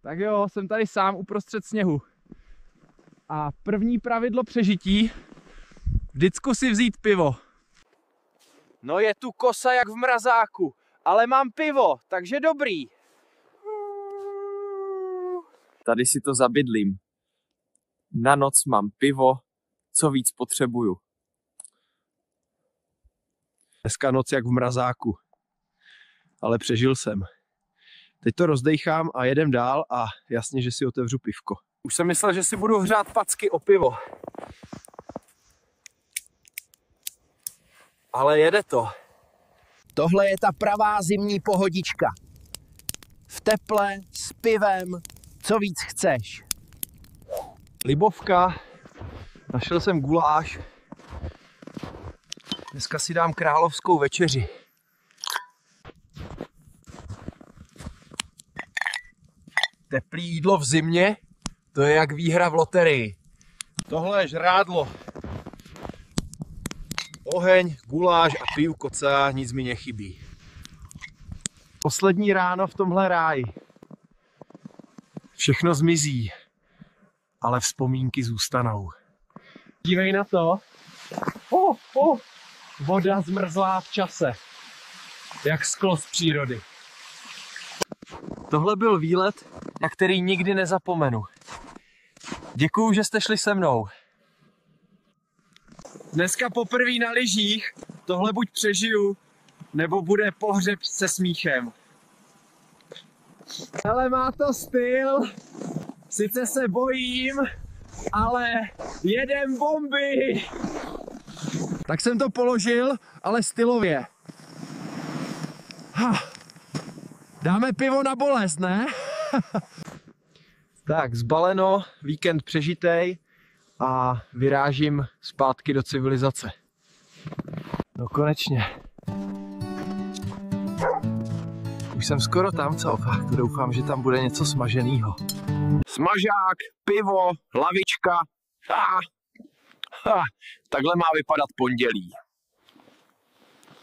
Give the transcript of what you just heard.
Tak jo, jsem tady sám uprostřed sněhu. A první pravidlo přežití, vždycky si vzít pivo. No je tu kosa jak v mrazáku, ale mám pivo, takže dobrý. Tady si to zabydlím. Na noc mám pivo, co víc potřebuju. Dneska noc jak v mrazáku, ale přežil jsem. Teď to rozdejchám a jedem dál a jasně, že si otevřu pivko. Už jsem myslel, že si budu hřát packy o pivo. Ale jede to. Tohle je ta pravá zimní pohodička. V teple, s pivem, co víc chceš. Libovka, našel jsem guláš. Dneska si dám královskou večeři. Teplý jídlo v zimě, to je jak výhra v loterii. Tohle je žrádlo. Oheň, guláš a piju koca, nic mi nechybí. Poslední ráno v tomhle ráji. Všechno zmizí, ale vzpomínky zůstanou. Dívej na to. Voda zmrzlá v čase. Jak sklo z přírody. Tohle byl výlet, na který nikdy nezapomenu. Děkuju, že jste šli se mnou. Dneska poprvé na lyžích, tohle buď přežiju, nebo bude pohřeb se smíchem. Ale má to styl, sice se bojím, ale jedem bomby. Tak jsem to položil, ale stylově. Dáme pivo na bolest, ne? Tak, zbaleno, víkend přežitej a vyrážím zpátky do civilizace. No konečně. Už jsem skoro tam, co? Fakt doufám, že tam bude něco smaženého. Smažák, pivo, hlavička. Takhle má vypadat pondělí.